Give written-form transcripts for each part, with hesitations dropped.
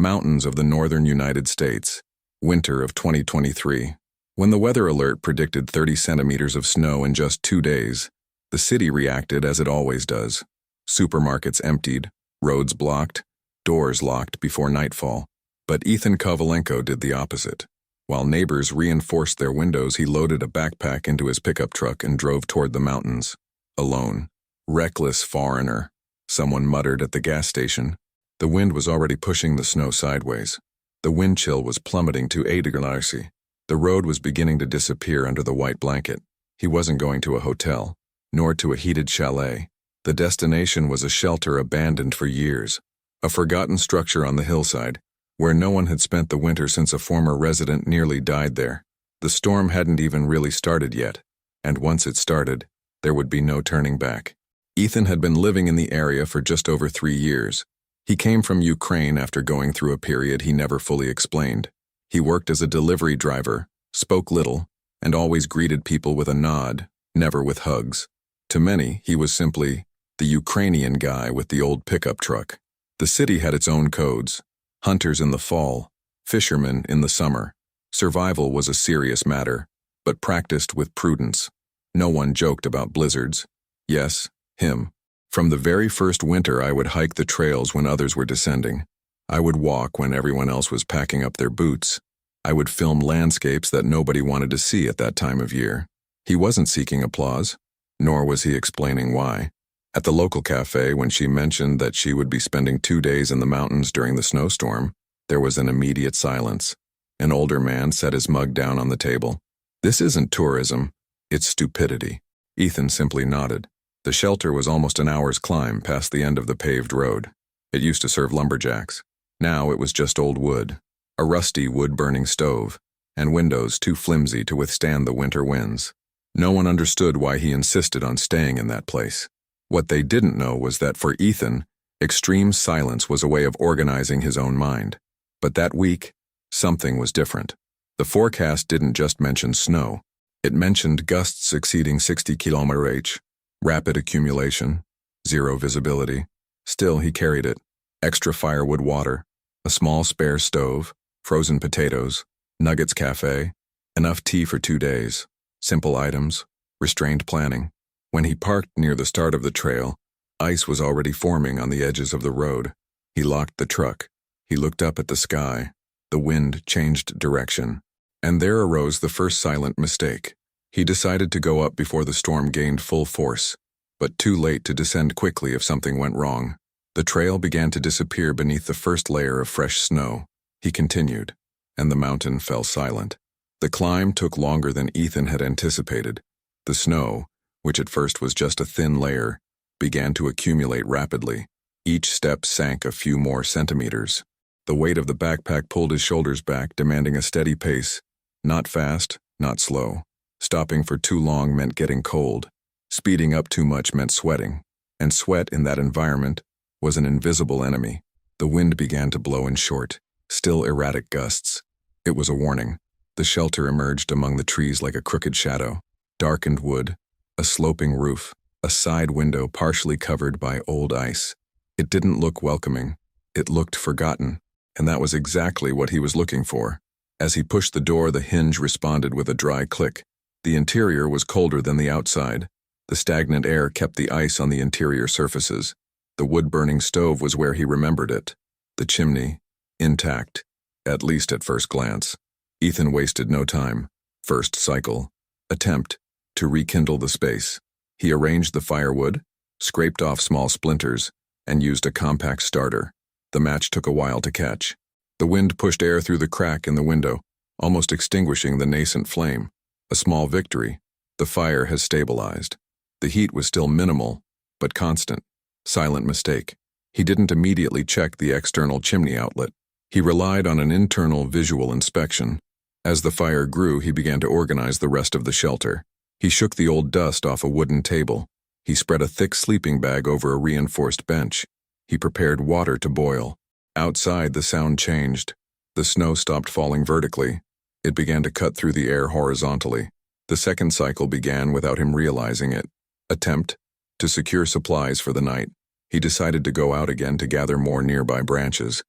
Mountains of the northern United States, winter of 2023. When the weather alert predicted 30 centimeters of snow in just 2 days, the city reacted as it always does. Supermarkets emptied, roads blocked, doors locked before nightfall. But Ethan Kovalenko did the opposite. While neighbors reinforced their windows, he loaded a backpack into his pickup truck and drove toward the mountains. Alone. Reckless foreigner, someone muttered at the gas station. The wind was already pushing the snow sideways. The wind chill was plummeting to 8 degrees. The road was beginning to disappear under the white blanket. He wasn't going to a hotel, nor to a heated chalet. The destination was a shelter abandoned for years, a forgotten structure on the hillside, where no one had spent the winter since a former resident nearly died there. The storm hadn't even really started yet, and once it started, there would be no turning back. Ethan had been living in the area for just over 3 years. He came from Ukraine after going through a period he never fully explained. He worked as a delivery driver, spoke little, and always greeted people with a nod, never with hugs. To many, he was simply the Ukrainian guy with the old pickup truck. The city had its own codes. Hunters in the fall, fishermen in the summer. Survival was a serious matter, but practiced with prudence. No one joked about blizzards. Yes, him. From the very first winter, I would hike the trails when others were descending. I would walk when everyone else was packing up their boots. I would film landscapes that nobody wanted to see at that time of year. He wasn't seeking applause, nor was he explaining why. At the local cafe, when she mentioned that she would be spending 2 days in the mountains during the snowstorm, there was an immediate silence. An older man set his mug down on the table. This isn't tourism, it's stupidity. Ethan simply nodded. The shelter was almost an hour's climb past the end of the paved road. It used to serve lumberjacks. Now it was just old wood, a rusty wood-burning stove, and windows too flimsy to withstand the winter winds. No one understood why he insisted on staying in that place. What they didn't know was that for Ethan, extreme silence was a way of organizing his own mind. But that week, something was different. The forecast didn't just mention snow. It mentioned gusts exceeding 60 km/h, rapid accumulation, zero visibility. Still, he carried it. Extra firewood water, a small spare stove, frozen potatoes, Nuggets Cafe, enough tea for 2 days. Simple items, restrained planning. When he parked near the start of the trail, ice was already forming on the edges of the road. He locked the truck. He looked up at the sky. The wind changed direction. And there arose the first silent mistake. He decided to go up before the storm gained full force, but too late to descend quickly if something went wrong. The trail began to disappear beneath the first layer of fresh snow. He continued, and the mountain fell silent. The climb took longer than Ethan had anticipated. The snow, which at first was just a thin layer, began to accumulate rapidly. Each step sank a few more centimeters. The weight of the backpack pulled his shoulders back, demanding a steady pace. Not fast, not slow. Stopping for too long meant getting cold. Speeding up too much meant sweating. And sweat in that environment was an invisible enemy. The wind began to blow in short, still erratic gusts. It was a warning. The shelter emerged among the trees like a crooked shadow. Darkened wood, a sloping roof, a side window partially covered by old ice. It didn't look welcoming. It looked forgotten. And that was exactly what he was looking for. As he pushed the door, the hinge responded with a dry click. The interior was colder than the outside. The stagnant air kept the ice on the interior surfaces. The wood-burning stove was where he remembered it. The chimney, intact, at least at first glance. Ethan wasted no time. First cycle. Attempt to rekindle the space. He arranged the firewood, scraped off small splinters, and used a compact starter. The match took a while to catch. The wind pushed air through the crack in the window, almost extinguishing the nascent flame. A small victory. The fire has stabilized. The heat was still minimal, but constant. Silent mistake. He didn't immediately check the external chimney outlet. He relied on an internal visual inspection. As the fire grew, he began to organize the rest of the shelter. He shook the old dust off a wooden table. He spread a thick sleeping bag over a reinforced bench. He prepared water to boil. Outside, the sound changed. The snow stopped falling vertically. It began to cut through the air horizontally. The second cycle began without him realizing it. Attempt to secure supplies for the night. He decided to go out again to gather more nearby branches.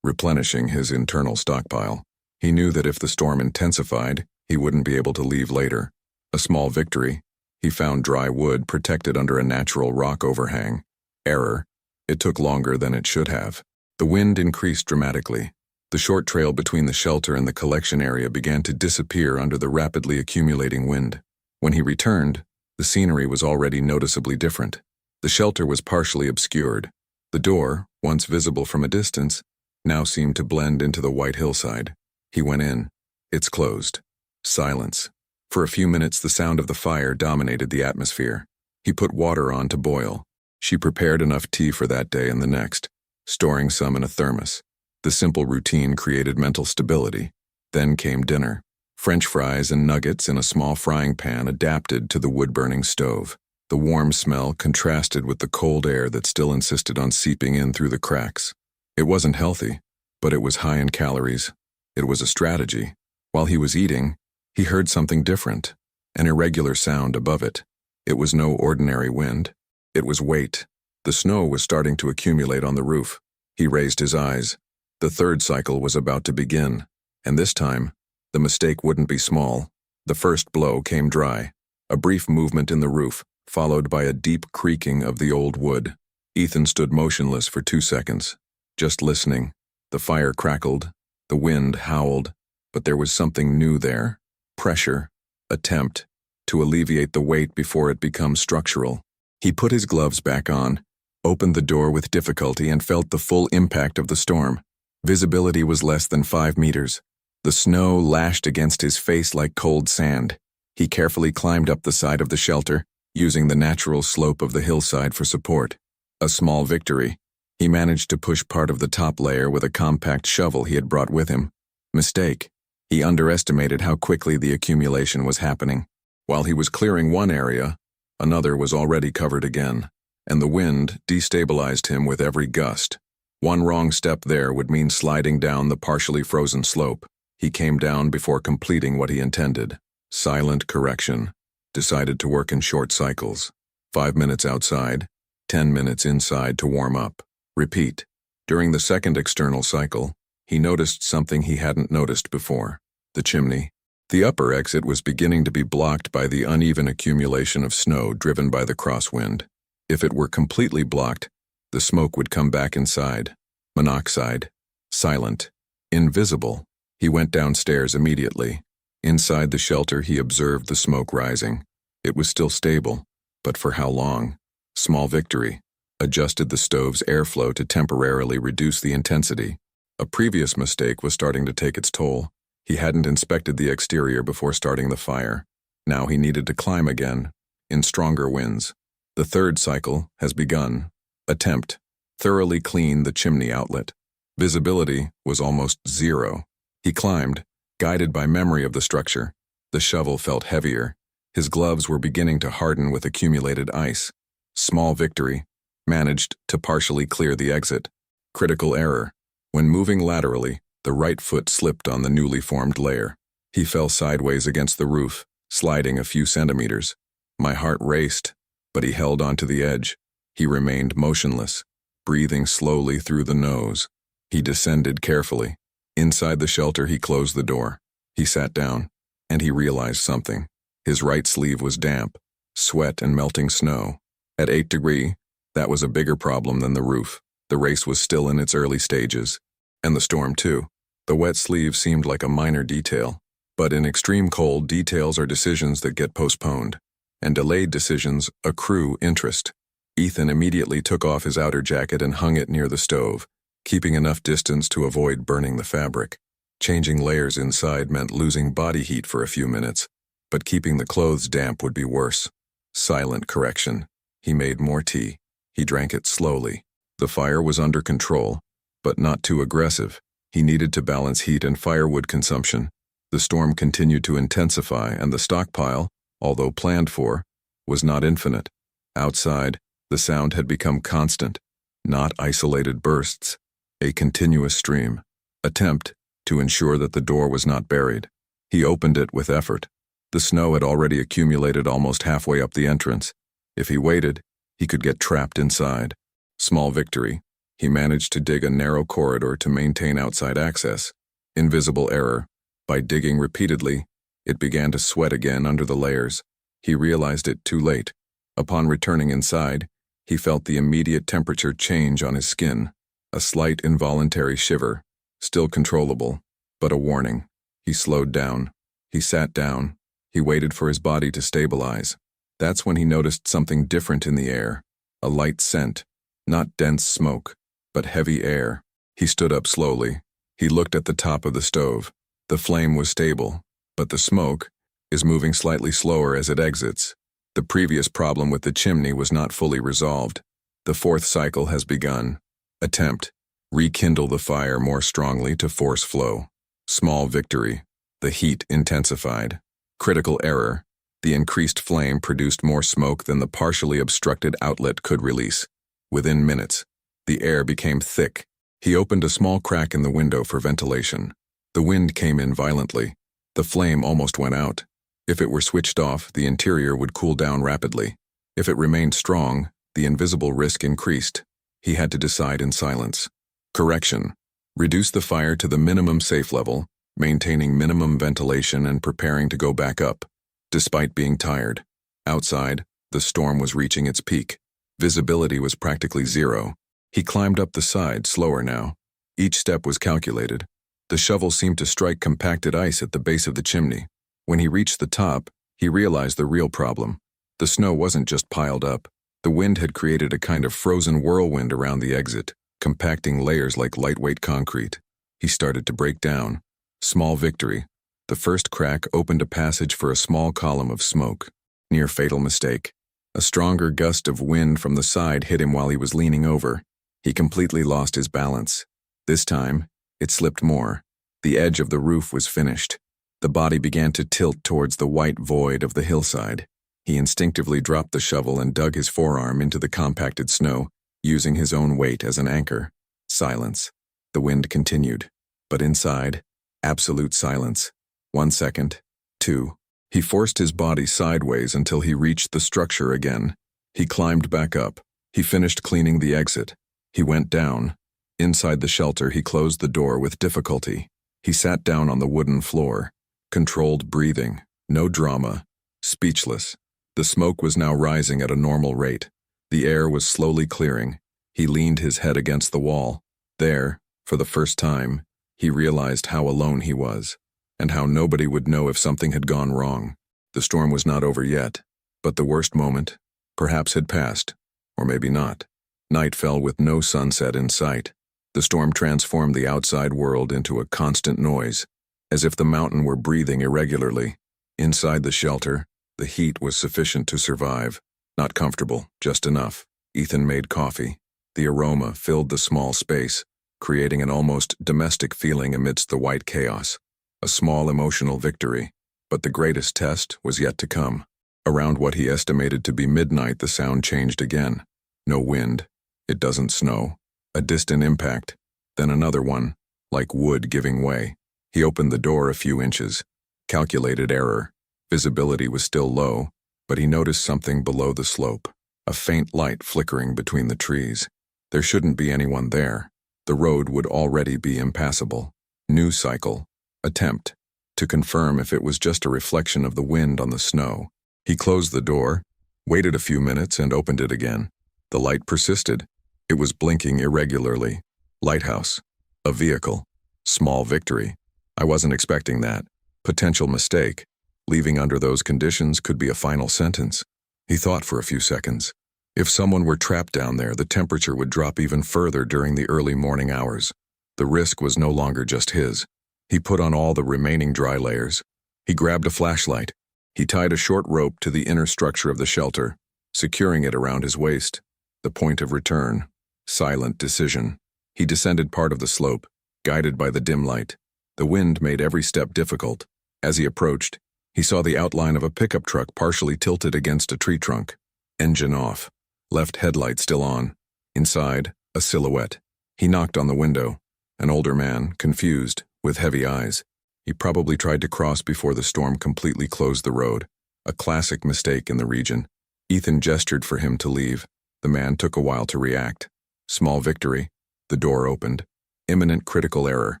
replenishing his internal stockpile. He knew that if the storm intensified, he wouldn't be able to leave later. A small victory. He found dry wood protected under a natural rock overhang. Error. It took longer than it should have. The wind increased dramatically. The short trail between the shelter and the collection area began to disappear under the rapidly accumulating wind. When he returned, the scenery was already noticeably different. The shelter was partially obscured. The door, once visible from a distance, now seemed to blend into the white hillside. He went in. It's closed. Silence. For a few minutes, the sound of the fire dominated the atmosphere. He put water on to boil. She prepared enough tea for that day and the next, storing some in a thermos. The simple routine created mental stability. Then came dinner. French fries and nuggets in a small frying pan adapted to the wood-burning stove. The warm smell contrasted with the cold air that still insisted on seeping in through the cracks. It wasn't healthy, but it was high in calories. It was a strategy. While he was eating, he heard something different, an irregular sound above it. It was no ordinary wind. It was weight. The snow was starting to accumulate on the roof. He raised his eyes. The third cycle was about to begin, and this time, the mistake wouldn't be small. The first blow came dry. A brief movement in the roof, followed by a deep creaking of the old wood. Ethan stood motionless for 2 seconds, just listening. The fire crackled, the wind howled, but there was something new there. Pressure, attempt, to alleviate the weight before it becomes structural. He put his gloves back on, opened the door with difficulty and felt the full impact of the storm. Visibility was less than 5 meters. The snow lashed against his face like cold sand. He carefully climbed up the side of the shelter, using the natural slope of the hillside for support. A small victory. He managed to push part of the top layer with a compact shovel he had brought with him. Mistake. He underestimated how quickly the accumulation was happening. While he was clearing one area, another was already covered again, and the wind destabilized him with every gust. One wrong step there would mean sliding down the partially frozen slope. He came down before completing what he intended. Silent correction. Decided to work in short cycles. 5 minutes outside, 10 minutes inside to warm up. Repeat. During the second external cycle, he noticed something he hadn't noticed before. The chimney. The upper exit was beginning to be blocked by the uneven accumulation of snow driven by the crosswind. If it were completely blocked, the smoke would come back inside. Monoxide. Silent. Invisible. He went downstairs immediately. Inside the shelter, he observed the smoke rising. It was still stable, but for how long? Small victory. Adjusted the stove's airflow to temporarily reduce the intensity. A previous mistake was starting to take its toll. He hadn't inspected the exterior before starting the fire. Now he needed to climb again, in stronger winds. The third cycle has begun. Attempt. Thoroughly clean the chimney outlet. Visibility was almost zero. He climbed, guided by memory of the structure. The shovel felt heavier. His gloves were beginning to harden with accumulated ice. Small victory. Managed to partially clear the exit. Critical error. When moving laterally, the right foot slipped on the newly formed layer. He fell sideways against the roof, sliding a few centimeters. My heart raced, but he held onto the edge. He remained motionless, breathing slowly through the nose. He descended carefully. Inside the shelter, he closed the door. He sat down, and he realized something. His right sleeve was damp, sweat and melting snow. At 8 degrees, that was a bigger problem than the roof. The race was still in its early stages. And the storm, too. The wet sleeve seemed like a minor detail. But in extreme cold, details are decisions that get postponed. And delayed decisions accrue interest. Ethan immediately took off his outer jacket and hung it near the stove, keeping enough distance to avoid burning the fabric. Changing layers inside meant losing body heat for a few minutes, but keeping the clothes damp would be worse. Silent correction. He made more tea. He drank it slowly. The fire was under control, but not too aggressive. He needed to balance heat and firewood consumption. The storm continued to intensify, and the stockpile, although planned for, was not infinite. Outside, the sound had become constant, not isolated bursts, a continuous stream. Attempt to ensure that the door was not buried. He opened it with effort. The snow had already accumulated almost halfway up the entrance. If he waited, he could get trapped inside. Small victory. He managed to dig a narrow corridor to maintain outside access. Invisible error. By digging repeatedly, it began to sweat again under the layers. He realized it too late. Upon returning inside, he felt the immediate temperature change on his skin. A slight involuntary shiver, still controllable, but a warning. He slowed down. He sat down. He waited for his body to stabilize. That's when he noticed something different in the air. A light scent. Not dense smoke, but heavy air. He stood up slowly. He looked at the top of the stove. The flame was stable, but the smoke is moving slightly slower as it exits. The previous problem with the chimney was not fully resolved. The fourth cycle has begun. Attempt. Rekindle the fire more strongly to force flow. Small victory. The heat intensified. Critical error. The increased flame produced more smoke than the partially obstructed outlet could release. Within minutes, the air became thick. He opened a small crack in the window for ventilation. The wind came in violently. The flame almost went out. If it were switched off, the interior would cool down rapidly. If it remained strong, the invisible risk increased. He had to decide in silence. Correction. Reduce the fire to the minimum safe level, maintaining minimum ventilation and preparing to go back up. Despite being tired. Outside, the storm was reaching its peak. Visibility was practically zero. He climbed up the side, slower now. Each step was calculated. The shovel seemed to strike compacted ice at the base of the chimney. When he reached the top, he realized the real problem. The snow wasn't just piled up. The wind had created a kind of frozen whirlwind around the exit, compacting layers like lightweight concrete. He started to break down. Small victory. The first crack opened a passage for a small column of smoke. Near fatal mistake. A stronger gust of wind from the side hit him while he was leaning over. He completely lost his balance. This time, it slipped more. The edge of the roof was finished. The body began to tilt towards the white void of the hillside. He instinctively dropped the shovel and dug his forearm into the compacted snow, using his own weight as an anchor. Silence. The wind continued. But inside, absolute silence. 1 second. 2. He forced his body sideways until he reached the structure again. He climbed back up. He finished cleaning the exit. He went down. Inside the shelter, he closed the door with difficulty. He sat down on the wooden floor. Controlled breathing. No drama. Speechless. The smoke was now rising at a normal rate. The air was slowly clearing. He leaned his head against the wall. There, for the first time, he realized how alone he was, and how nobody would know if something had gone wrong. The storm was not over yet, but the worst moment, perhaps, had passed, or maybe not. Night fell with no sunset in sight. The storm transformed the outside world into a constant noise, as if the mountain were breathing irregularly. Inside the shelter, the heat was sufficient to survive. Not comfortable, just enough. Ethan made coffee. The aroma filled the small space, creating an almost domestic feeling amidst the white chaos. A small emotional victory, but the greatest test was yet to come. Around what he estimated to be midnight, the sound changed again. No wind. It doesn't snow. A distant impact. Then another one, like wood giving way. He opened the door a few inches. Calculated error. Visibility was still low, but he noticed something below the slope. A faint light flickering between the trees. There shouldn't be anyone there. The road would already be impassable. New cycle. Attempt. To confirm if it was just a reflection of the wind on the snow. He closed the door, waited a few minutes, and opened it again. The light persisted. It was blinking irregularly. Lighthouse. A vehicle. Small victory. I wasn't expecting that. Potential mistake. Leaving under those conditions could be a final sentence. He thought for a few seconds. If someone were trapped down there, the temperature would drop even further during the early morning hours. The risk was no longer just his. He put on all the remaining dry layers. He grabbed a flashlight. He tied a short rope to the inner structure of the shelter, securing it around his waist. The point of return. Silent decision. He descended part of the slope, guided by the dim light. The wind made every step difficult. As he approached, he saw the outline of a pickup truck partially tilted against a tree trunk. Engine off. Left headlight still on. Inside, a silhouette. He knocked on the window. An older man, confused, with heavy eyes. He probably tried to cross before the storm completely closed the road. A classic mistake in the region. Ethan gestured for him to leave. The man took a while to react. Small victory. The door opened. Imminent critical error.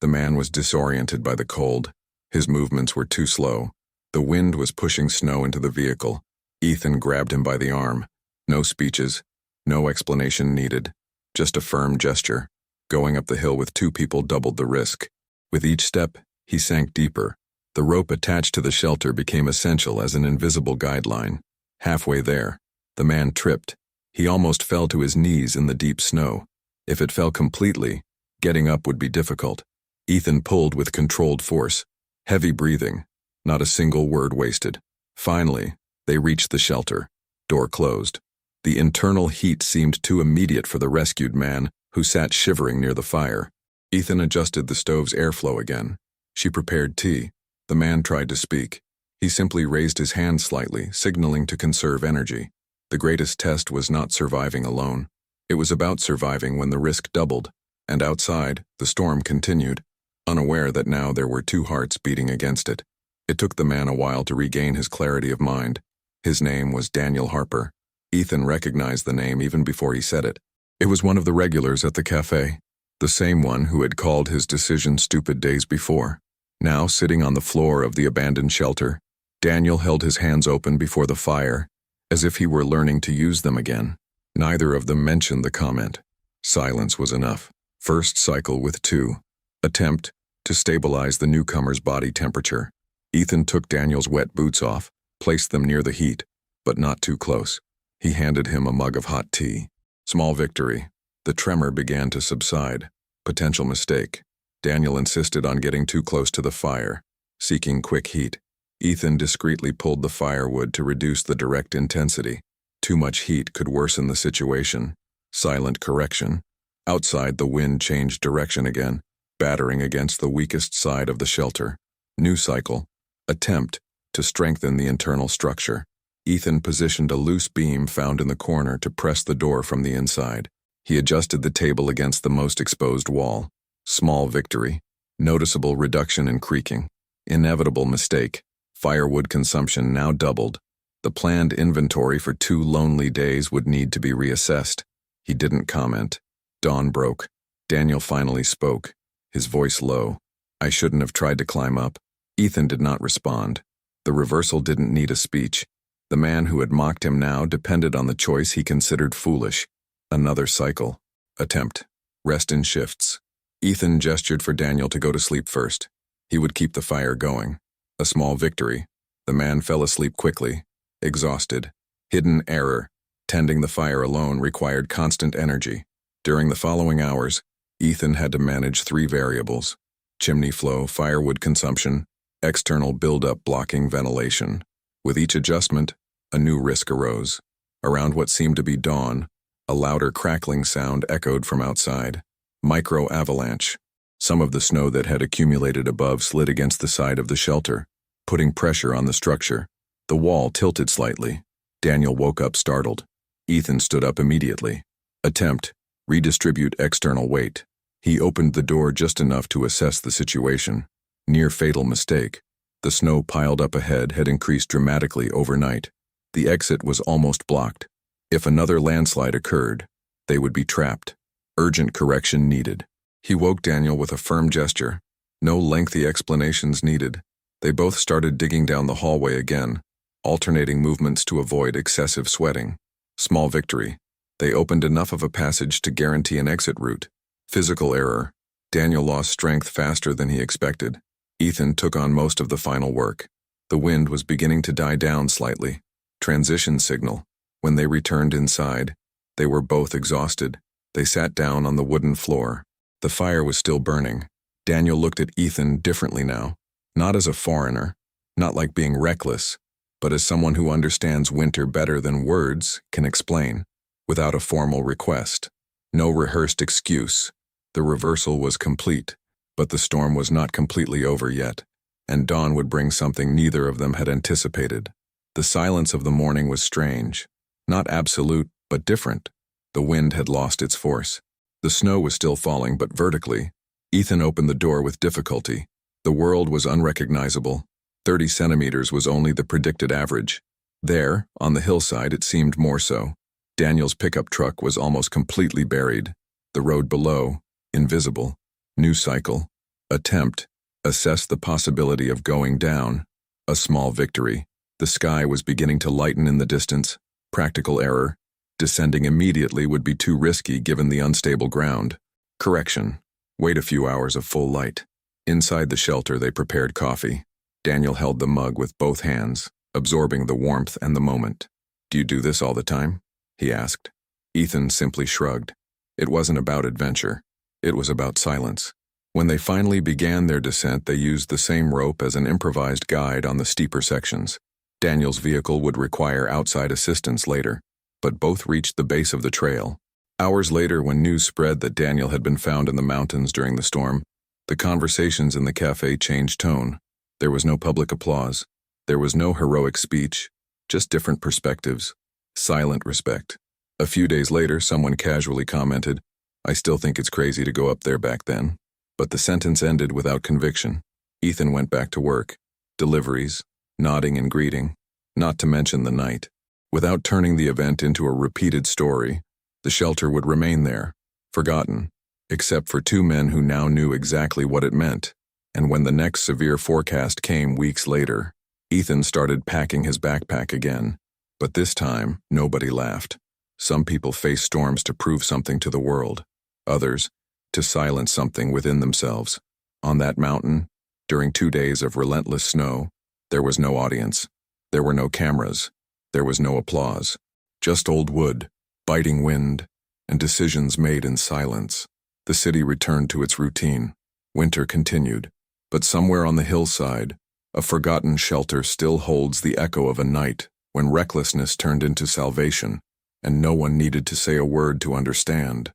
The man was disoriented by the cold. His movements were too slow. The wind was pushing snow into the vehicle. Ethan grabbed him by the arm. No speeches. No explanation needed. Just a firm gesture. Going up the hill with two people doubled the risk. With each step, he sank deeper. The rope attached to the shelter became essential as an invisible guideline. Halfway there, the man tripped. He almost fell to his knees in the deep snow. If it fell completely, getting up would be difficult. Ethan pulled with controlled force. Heavy breathing. Not a single word wasted. Finally, they reached the shelter. Door closed. The internal heat seemed too immediate for the rescued man, who sat shivering near the fire. Ethan adjusted the stove's airflow again. She prepared tea. The man tried to speak. He simply raised his hand slightly, signaling to conserve energy. The greatest test was not surviving alone. It was about surviving when the risk doubled, and outside, the storm continued, unaware that now there were two hearts beating against it. It took the man a while to regain his clarity of mind. His name was Daniel Harper. Ethan recognized the name even before he said it. It was one of the regulars at the cafe, the same one who had called his decision stupid days before. Now, sitting on the floor of the abandoned shelter, Daniel held his hands open before the fire, as if he were learning to use them again. Neither of them mentioned the comment. Silence was enough. First cycle with 2. Attempt to stabilize the newcomer's body temperature. Ethan took Daniel's wet boots off, placed them near the heat, but not too close. He handed him a mug of hot tea. Small victory. The tremor began to subside. Potential mistake. Daniel insisted on getting too close to the fire, seeking quick heat. Ethan discreetly pulled the firewood to reduce the direct intensity. Too much heat could worsen the situation. Silent correction. Outside, the wind changed direction again, battering against the weakest side of the shelter. New cycle. Attempt to strengthen the internal structure. Ethan positioned a loose beam found in the corner to press the door from the inside. He adjusted the table against the most exposed wall. Small victory. Noticeable reduction in creaking. Inevitable mistake. Firewood consumption now doubled. The planned inventory for 2 lonely days would need to be reassessed. He didn't comment. Dawn broke. Daniel finally spoke, his voice low. I shouldn't have tried to climb up. Ethan did not respond. The reversal didn't need a speech. The man who had mocked him now depended on the choice he considered foolish. Another cycle. Attempt. Rest in shifts. Ethan gestured for Daniel to go to sleep first. He would keep the fire going. A small victory. The man fell asleep quickly, exhausted. Hidden error. Tending the fire alone required constant energy. During the following hours, Ethan had to manage 3 variables: chimney flow, firewood consumption, external buildup blocking ventilation. With each adjustment, a new risk arose. Around what seemed to be dawn, a louder crackling sound echoed from outside. Micro-avalanche. Some of the snow that had accumulated above slid against the side of the shelter, putting pressure on the structure. The wall tilted slightly. Daniel woke up startled. Ethan stood up immediately. Attempt. Redistribute external weight. He opened the door just enough to assess the situation. Near fatal mistake. The snow piled up ahead had increased dramatically overnight. The exit was almost blocked. If another landslide occurred, they would be trapped. Urgent correction needed. He woke Daniel with a firm gesture. No lengthy explanations needed. They both started digging down the hallway again, alternating movements to avoid excessive sweating. Small victory. They opened enough of a passage to guarantee an exit route. Physical error. Daniel lost strength faster than he expected. Ethan took on most of the final work. The wind was beginning to die down slightly. Transition signal. When they returned inside, they were both exhausted. They sat down on the wooden floor. The fire was still burning. Daniel looked at Ethan differently now. Not as a foreigner, not like being reckless, but as someone who understands winter better than words can explain, without a formal request. No rehearsed excuse. The reversal was complete, but the storm was not completely over yet, and dawn would bring something neither of them had anticipated. The silence of the morning was strange. Not absolute, but different. The wind had lost its force. The snow was still falling, but vertically. Ethan opened the door with difficulty. The world was unrecognizable. 30 centimeters was only the predicted average. There, on the hillside, it seemed more so. Daniel's pickup truck was almost completely buried. The road below, invisible. New cycle. Attempt. Assess the possibility of going down. A small victory. The sky was beginning to lighten in the distance. Practical error. Descending immediately would be too risky given the unstable ground. Correction. Wait a few hours of full light. Inside the shelter they prepared coffee. Daniel held the mug with both hands, absorbing the warmth and the moment. "Do you do this all the time?" he asked. Ethan simply shrugged. It wasn't about adventure. It was about silence. When they finally began their descent, they used the same rope as an improvised guide on the steeper sections. Daniel's vehicle would require outside assistance later, but both reached the base of the trail. Hours later, when news spread that Daniel had been found in the mountains during the storm, the conversations in the cafe changed tone. There was no public applause. There was no heroic speech, just different perspectives. Silent respect. A few days later, someone casually commented, "I still think it's crazy to go up there back then." But the sentence ended without conviction. Ethan went back to work. Deliveries, nodding and greeting, not to mention the night. Without turning the event into a repeated story, the shelter would remain there, forgotten, except for two men who now knew exactly what it meant. And when the next severe forecast came weeks later, Ethan started packing his backpack again. But this time, nobody laughed. Some people face storms to prove something to the world. Others, to silence something within themselves. On that mountain, during 2 days of relentless snow, there was no audience. There were no cameras. There was no applause. Just old wood, biting wind, and decisions made in silence. The city returned to its routine. Winter continued. But somewhere on the hillside, a forgotten shelter still holds the echo of a night when recklessness turned into salvation, and no one needed to say a word to understand.